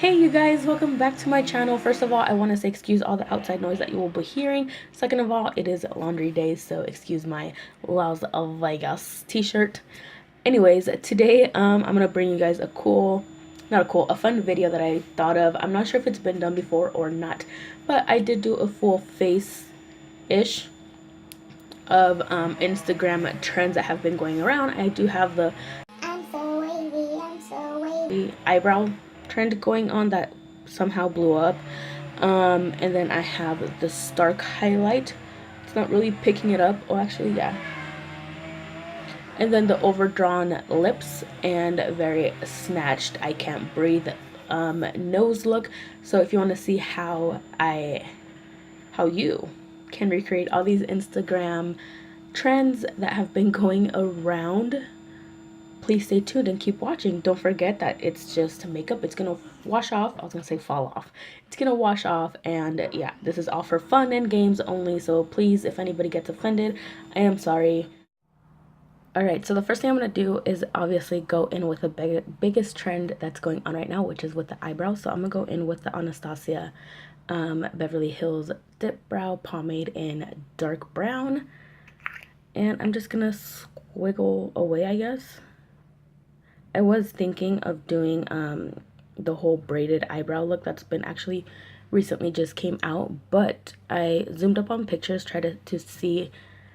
Hey you guys, welcome back to my channel. First of all, I want to say excuse all the outside noise that you will be hearing. Second of all, it is laundry day, so excuse my Las Vegas t-shirt. Anyways, today I'm gonna bring you guys a fun video that I thought of. I'm not sure if it's been done before or not, but I did do a full face-ish of Instagram trends that have been going around. I do have the I'm so wavy eyebrow trend going on that somehow blew up. And then I have the Stark highlight. It's not really picking it up. Oh, actually, yeah. And then the overdrawn lips and very snatched I can't breathe nose look. So if you want to see how you can recreate all these Instagram trends that have been going around, please stay tuned and keep watching. Don't forget that it's just makeup. It's gonna wash off. I was gonna say fall off. It's gonna wash off, and yeah, this is all for fun and games only. So please, if anybody gets offended, I am sorry. Alright, so the first thing I'm gonna do is obviously go in with the biggest trend that's going on right now, which is with the eyebrows. So I'm gonna go in with the Anastasia Beverly Hills Dip Brow Pomade in dark brown. And I'm just gonna squiggle away, I guess. I was thinking of doing the whole braided eyebrow look that's been actually recently just came out, but I zoomed up on pictures, tried to see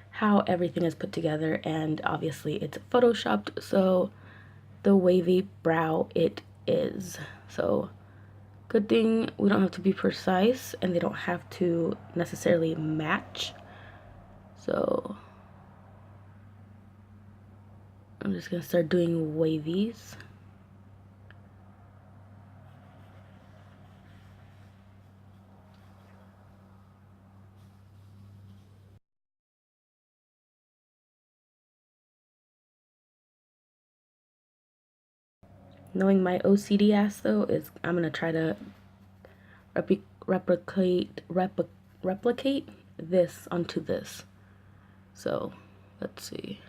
how everything is put together, and obviously it's photoshopped, so the wavy brow it is. So good thing we don't have to be precise and they don't have to necessarily match. So I'm just gonna start doing wavies. Knowing my OCD ass though, is I'm gonna try to replicate this onto this. So let's see.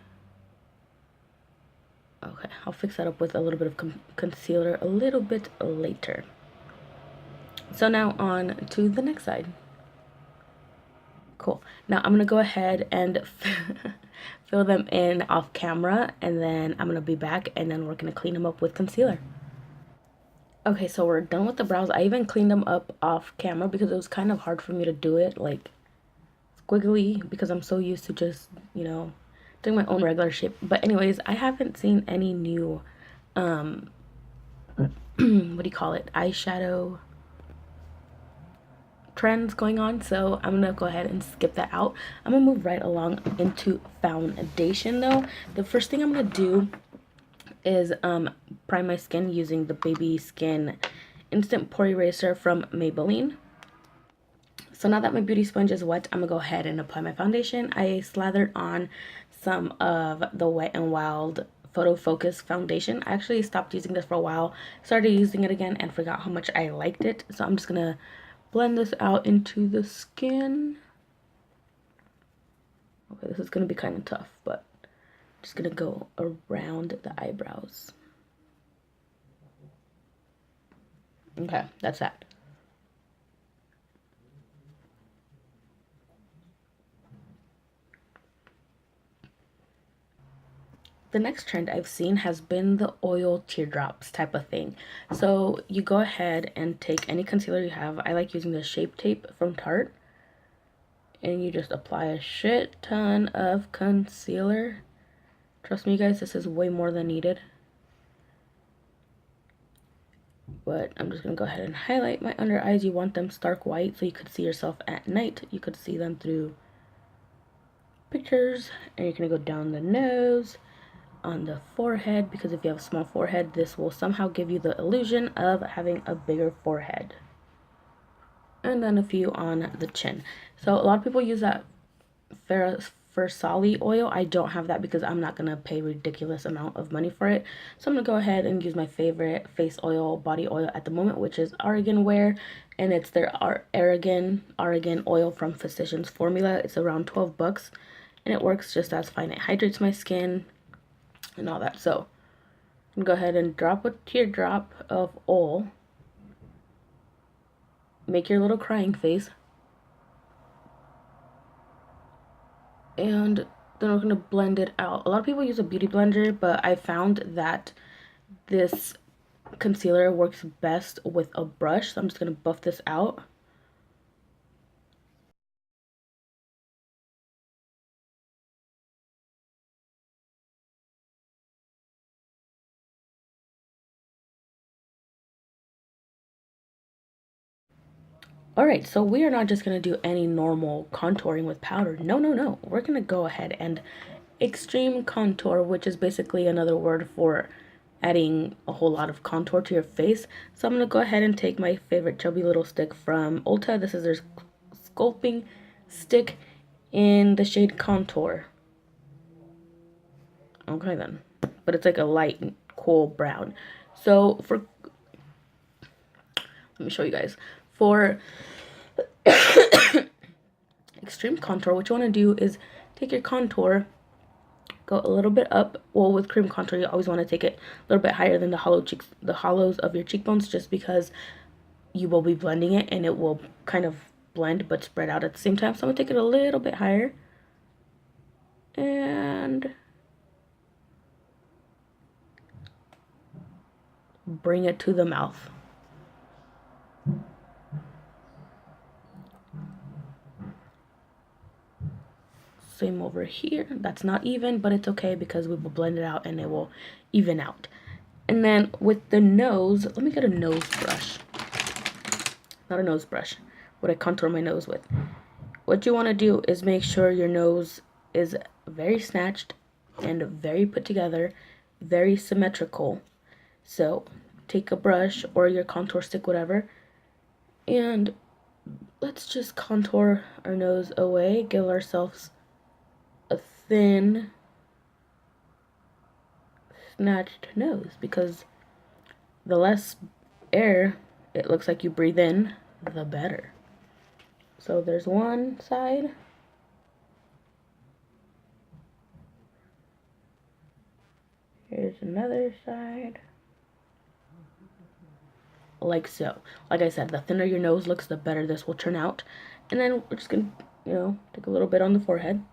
Okay, I'll fix that up with a little bit of concealer a little bit later. So now on to the next side. Cool. Now I'm gonna go ahead and fill them in off camera, and then I'm gonna be back, and then we're gonna clean them up with concealer. Okay, so we're done with the brows. I even cleaned them up off camera because it was kind of hard for me to do it like squiggly because I'm so used to just, you know, doing my own regular shape. But anyways, I haven't seen any new what do you call it, eyeshadow trends going on, so I'm gonna go ahead and skip that out. I'm gonna move right along into foundation though. The first thing I'm gonna do is prime my skin using the Baby Skin Instant Pore Eraser from Maybelline. So now that my beauty sponge is wet, I'm gonna go ahead and apply my foundation. I slathered on some of the Wet n Wild Photo Focus foundation. I actually stopped using this for a while, started using it again, and forgot how much I liked it. So I'm just gonna blend this out into the skin. Okay, this is gonna be kind of tough, but I'm just gonna go around the eyebrows. Okay, that's that. The next trend I've seen has been the oil teardrops type of thing. So you go ahead and take any concealer you have. I like using the Shape Tape from Tarte. And you just apply a shit ton of concealer. Trust me guys, this is way more than needed. But I'm just going to go ahead and highlight my under eyes. You want them stark white so you could see yourself at night. You could see them through pictures. And you're going to go down the nose, on the forehead, because if you have a small forehead, this will somehow give you the illusion of having a bigger forehead. And then a few on the chin. So a lot of people use that Versali oil. I don't have that because I'm not gonna pay ridiculous amount of money for it. So I'm gonna go ahead and use my favorite face oil, body oil at the moment, which is Argan Wear, and it's their Argan oil from Physicians Formula. It's around 12 bucks, and it works just as fine. It hydrates my skin and all that. So I'm gonna go ahead and drop a teardrop of oil make your little crying face. And then we're going to blend it out. A lot of people use a beauty blender, but I found that this concealer works best with a brush. So I'm just going to buff this out. Alright, so we are not just going to do any normal contouring with powder. No, no, no. We're going to go ahead and extreme contour, which is basically another word for adding a whole lot of contour to your face. So I'm going to go ahead and take my favorite chubby little stick from Ulta. This is their sculpting stick in the shade Contour. Okay then. But it's like a light, cool brown. So for... let me show you guys. For extreme contour, what you want to do is take your contour, go a little bit up. Well, with cream contour, you always want to take it a little bit higher than the hollows of your cheekbones, just because you will be blending it and it will kind of blend but spread out at the same time. So I'm going to take it a little bit higher and bring it to the mouth. Same over here. That's not even, but it's okay because we will blend it out and it will even out. And then with the nose, let me get a nose brush. Not a nose brush. What I contour my nose with. What you want to do is make sure your nose is very snatched and very put together, very symmetrical. So take a brush or your contour stick, whatever, and let's just contour our nose away. Give ourselves a thin, snatched nose, because the less air it looks like you breathe in, the better. So there's one side. Here's another side. Like so. Like I said, the thinner your nose looks, the better this will turn out. And then we're just gonna, take a little bit on the forehead.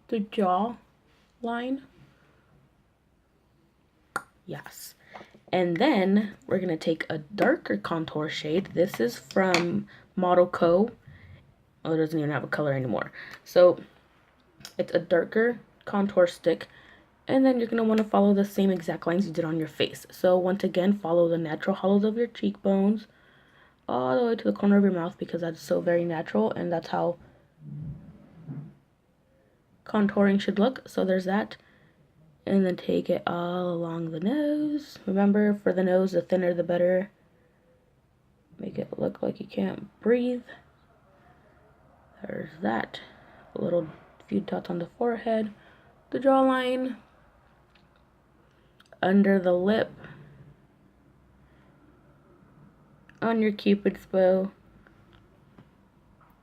The jaw line. Yes. And then we're going to take a darker contour shade. This is from Model Co. Oh, it doesn't even have a color anymore. So it's a darker contour stick. And then you're going to want to follow the same exact lines you did on your face. So once again, follow the natural hollows of your cheekbones all the way to the corner of your mouth, because that's so very natural and that's how contouring should look. So there's that. And then take it all along the nose. Remember, for the nose, the thinner the better. Make it look like you can't breathe. There's that. A little few dots on the forehead. The jawline. Under the lip. On your cupid's bow.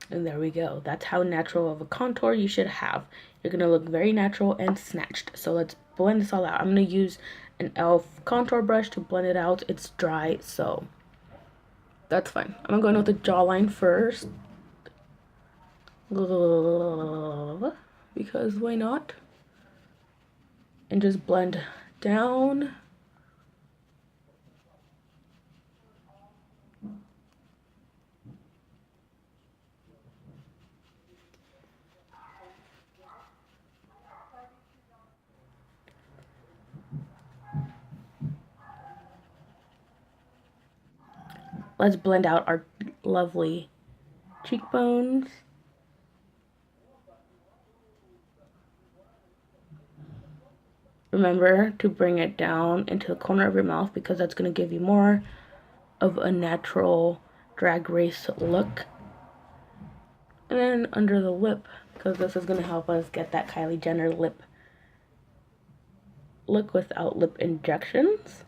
And there we go. That's how natural of a contour you should have. You're going to look very natural and snatched. So let's blend this all out. I'm going to use an e.l.f. contour brush to blend it out. It's dry, so that's fine. I'm going to go in with the jawline first. Because why not? And just blend down. Let's blend out our lovely cheekbones. Remember to bring it down into the corner of your mouth, because that's going to give you more of a natural Drag Race look. And then under the lip, because this is going to help us get that Kylie Jenner lip look without lip injections.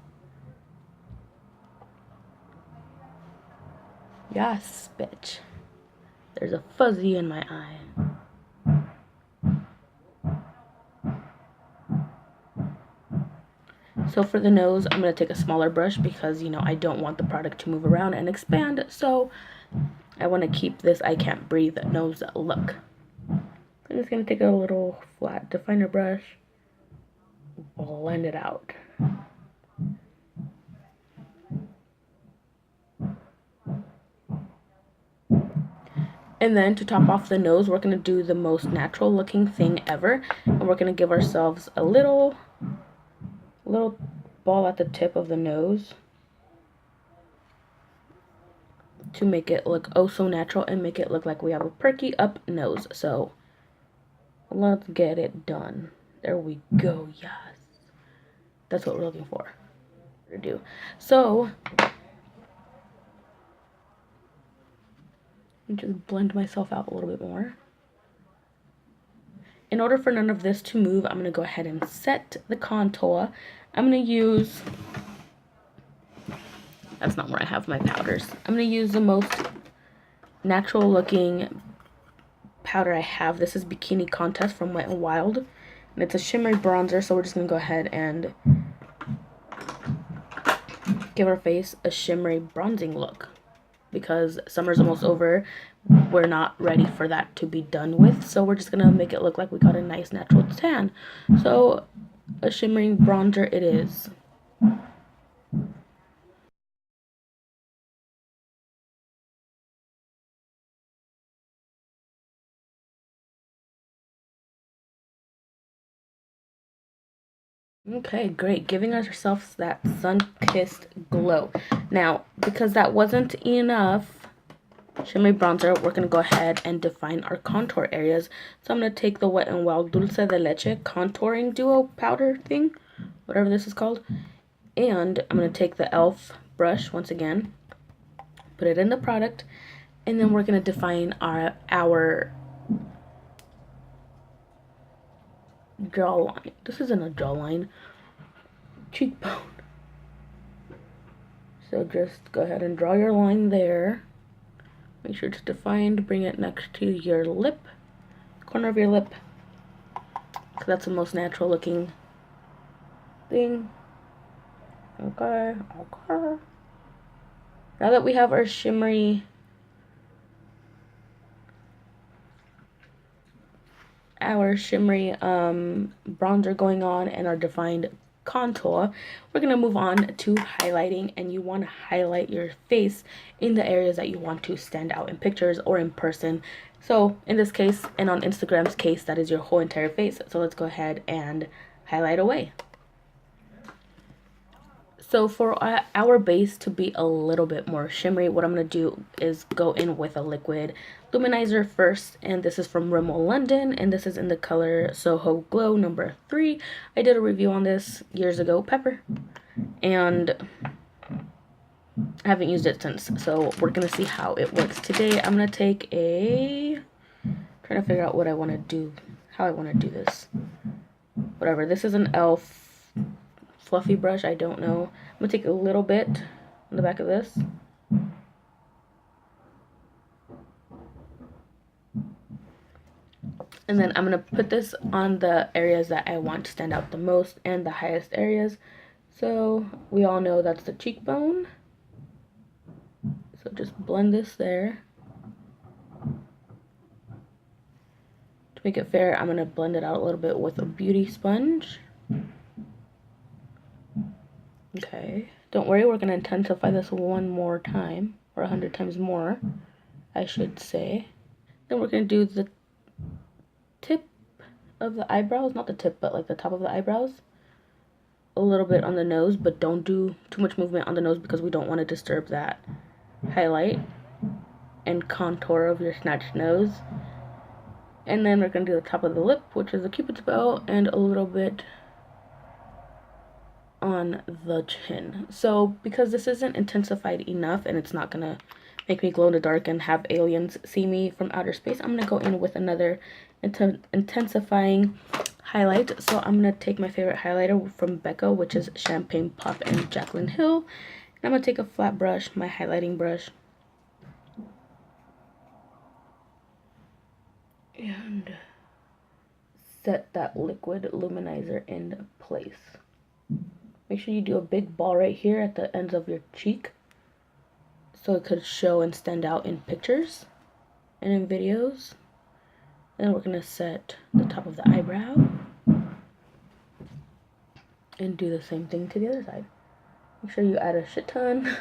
Yes, bitch. There's a fuzzy in my eye. So for the nose, I'm going to take a smaller brush because, you know, I don't want the product to move around and expand. So I want to keep this I can't breathe nose look. I'm just going to take a little flat definer brush, blend it out. And then to top off the nose, we're going to do the most natural looking thing ever. And we're going to give ourselves a little ball at the tip of the nose to make it look oh so natural and make it look like we have a perky up nose. So let's get it done. There we go. Yes. That's what we're looking for to do. So just blend myself out a little bit more. In order for none of this to move, I'm going to go ahead and set the contour. I'm going to use, that's not where I have my powders. I'm going to use the most natural looking powder I have. This is Bikini Contest from Wet n Wild. And it's a shimmery bronzer, so we're just going to go ahead and give our face a shimmery bronzing look. Because summer's almost over, we're not ready for that to be done with, so we're just gonna make it look like we got a nice natural tan. So a shimmering bronzer it is. Okay, great, giving ourselves that sun-kissed glow. Now, because that wasn't enough shimmery bronzer, we're going to go ahead and define our contour areas. So I'm going to take the Wet n Wild Dulce de Leche contouring duo powder thing, whatever this is called, and I'm going to take the e.l.f. brush once again, put it in the product, and then we're going to define our jawline. This isn't a jawline, cheekbone. So just go ahead and draw your line there. Make sure it's defined. Bring it next to your lip, corner of your lip, because that's the most natural looking thing. Okay, okay. Now that we have our shimmery bronzer going on and our defined contour, we're going to move on to highlighting, and you want to highlight your face in the areas that you want to stand out in pictures or in person. So in this case, and on Instagram's case, that is your whole entire face. So let's go ahead and highlight away. So for our base to be a little bit more shimmery, what I'm going to do is go in with a liquid luminizer first, and this is from Rimmel London, and this is in the color Soho Glow number 3. I did a review on this years ago, Pepper, and I haven't used it since, so we're going to see how it works. Today I'm going to take trying to figure out what I want to do, how I want to do this. Whatever, this is an e.l.f. fluffy brush, I don't know. I'm going to take a little bit on the back of this. And then I'm going to put this on the areas that I want to stand out the most and the highest areas. So we all know that's the cheekbone. So just blend this there. To make it fair, I'm going to blend it out a little bit with a beauty sponge. Okay. Don't worry, we're going to intensify this one more time, or 100 times more, I should say. Then we're going to do the tip of the eyebrows, not the tip, but like the top of the eyebrows. A little bit on the nose, but don't do too much movement on the nose because we don't want to disturb that highlight and contour of your snatched nose. And then we're going to do the top of the lip, which is a cupid's bow, and a little bit on the chin. So because this isn't intensified enough and it's not going to make me glow in the dark and have aliens see me from outer space, I'm going to go in with another intensifying highlight. So I'm going to take my favorite highlighter from Becca, which is Champagne Pop and Jaclyn Hill. And I'm going to take a flat brush, my highlighting brush, and set that liquid luminizer in place. Make sure you do a big ball right here at the ends of your cheek so it could show and stand out in pictures and in videos. And we're gonna set the top of the eyebrow and do the same thing to the other side. Make sure you add a shit ton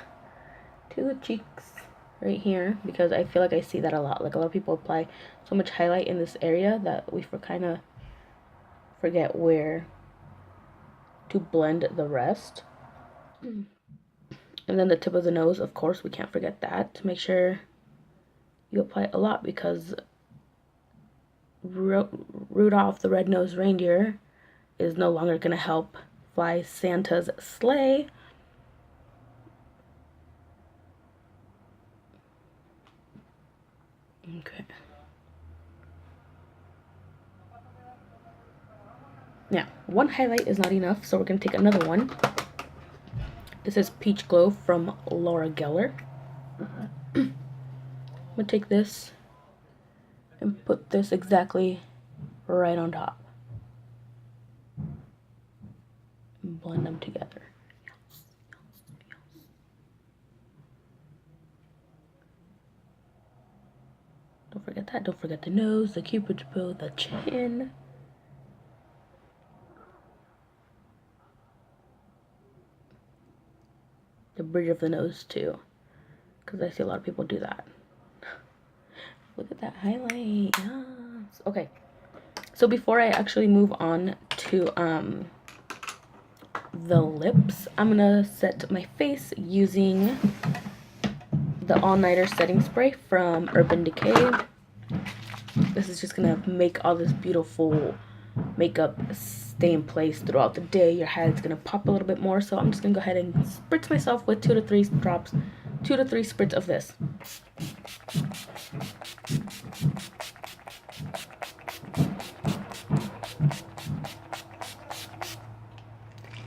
to the cheeks right here, because I feel like I see that a lot. Like, a lot of people apply so much highlight in this area that we kind of forget where to blend the rest. And then the tip of the nose, of course, we can't forget that. To make sure you apply a lot, because Rudolph the Red-Nosed Reindeer is no longer going to help fly Santa's sleigh. Okay. Now, one highlight is not enough, so we're going to take another one. This is Peach Glow from Laura Geller. I'm going to take this and put this exactly right on top. And blend them together. Don't forget that. Don't forget the nose, the cupid's bow, the chin. The bridge of the nose too, because I see a lot of people do that. Look at that highlight. Yes. Okay, so before I actually move on to the lips, I'm gonna set my face using the All Nighter setting spray from Urban Decay. This is just gonna make all this beautiful makeup stay in place throughout the day. Your head's gonna pop a little bit more, so I'm just gonna go ahead and spritz myself with 2 to 3 drops, 2 to 3 spritz of this.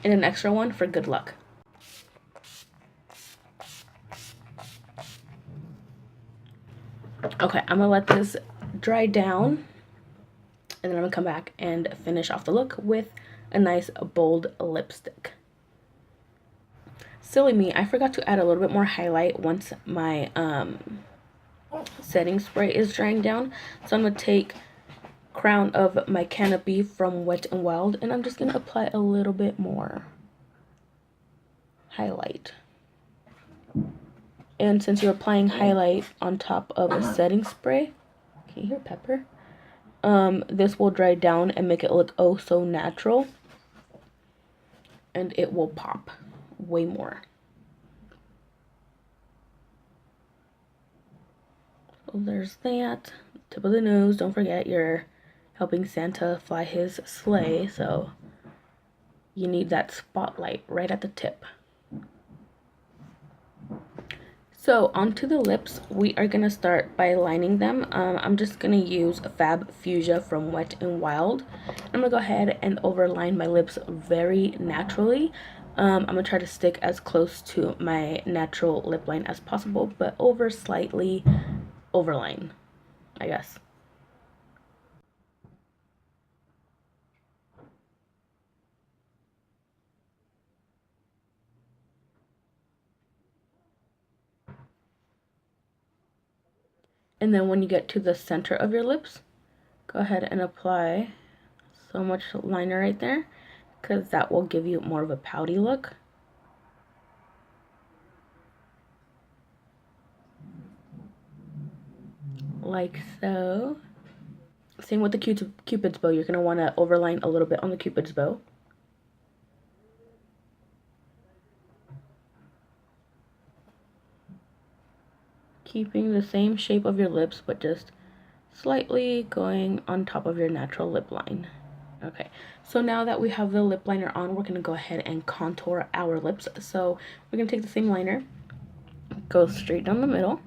And an extra one for good luck. Okay, I'm gonna let this dry down, and then I'm gonna come back and finish off the look with a nice bold lipstick. Silly me, I forgot to add a little bit more highlight once my setting spray is drying down. So I'm gonna take Crown of My Canopy from Wet n Wild, and I'm just gonna apply a little bit more highlight. And since you're applying highlight on top of a setting spray, can you hear Pepper? This will dry down and make it look oh so natural, and it will pop way more. So there's that. Tip of the nose, don't forget you're helping Santa fly his sleigh, so you need that spotlight right at the tip. So onto the lips, we are gonna start by lining them. I'm just gonna use Fab Fuchsia from Wet n Wild. I'm gonna go ahead and overline my lips very naturally. I'm gonna try to stick as close to my natural lip line as possible, but slightly overline, I guess. And then when you get to the center of your lips, go ahead and apply so much liner right there, because that will give you more of a pouty look. Like so. Same with the Cupid's bow. You're going to want to overline a little bit on the Cupid's bow. Keeping the same shape of your lips, but just slightly going on top of your natural lip line. Okay, so now that we have the lip liner on, we're going to go ahead and contour our lips. So we're going to take the same liner, go straight down the middle.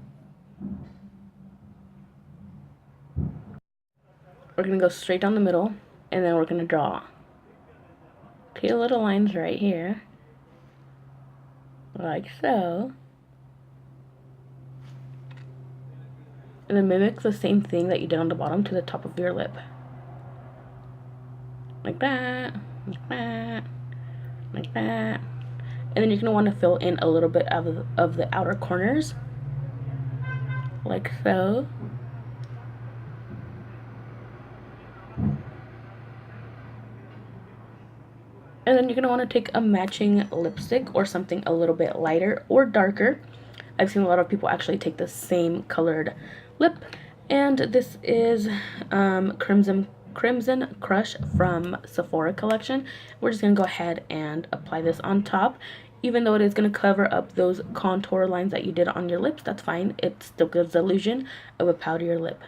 We're going to go straight down the middle, and then we're going to draw 2 little lines right here, like so. And then mimic the same thing that you did on the bottom to the top of your lip. Like that, like that, like that. And then you're going to want to fill in a little bit of the outer corners, like so. And then you're going to want to take a matching lipstick or something a little bit lighter or darker. I've seen a lot of people actually take the same colored lip. And this is Crimson Crush from Sephora collection. We're just going to go ahead and apply this on top. Even though it is going to cover up those contour lines that you did on your lips, that's fine. It still gives the illusion of a powderier lip.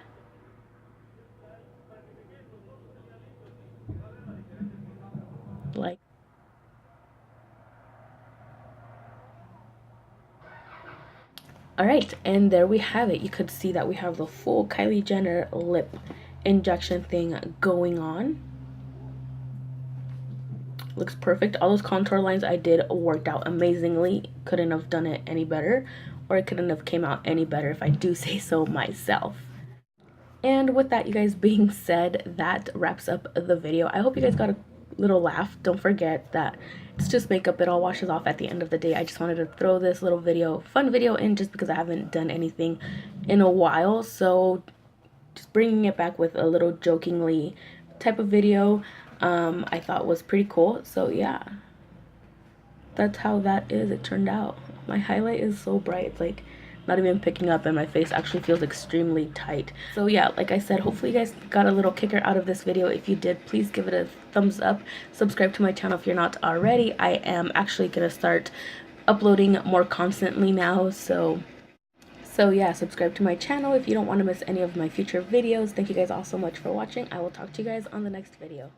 Like. Alright, and there we have it. You could see that we have the full Kylie Jenner lip injection thing going on. Looks perfect. All those contour lines I did worked out amazingly. Couldn't have done it any better, or it couldn't have came out any better if I do say so myself. And with that, you guys being said, that wraps up the video. I hope you guys got a little laugh. Don't forget that it's just makeup. It all washes off at the end of the day. I just wanted to throw this little video, fun video in, just because I haven't done anything in a while. So just bringing it back with a little jokingly type of video, I thought was pretty cool. So yeah, that's how that is. It turned out. My highlight is so bright. It's like not even picking up, and my face actually feels extremely tight. So yeah, like I said, hopefully you guys got a little kicker out of this video. If you did, please give it a thumbs up. Subscribe to my channel if you're not already. I am actually gonna start uploading more constantly now, so yeah, subscribe to my channel if you don't want to miss any of my future videos. Thank you guys all so much for watching. I will talk to you guys on the next video.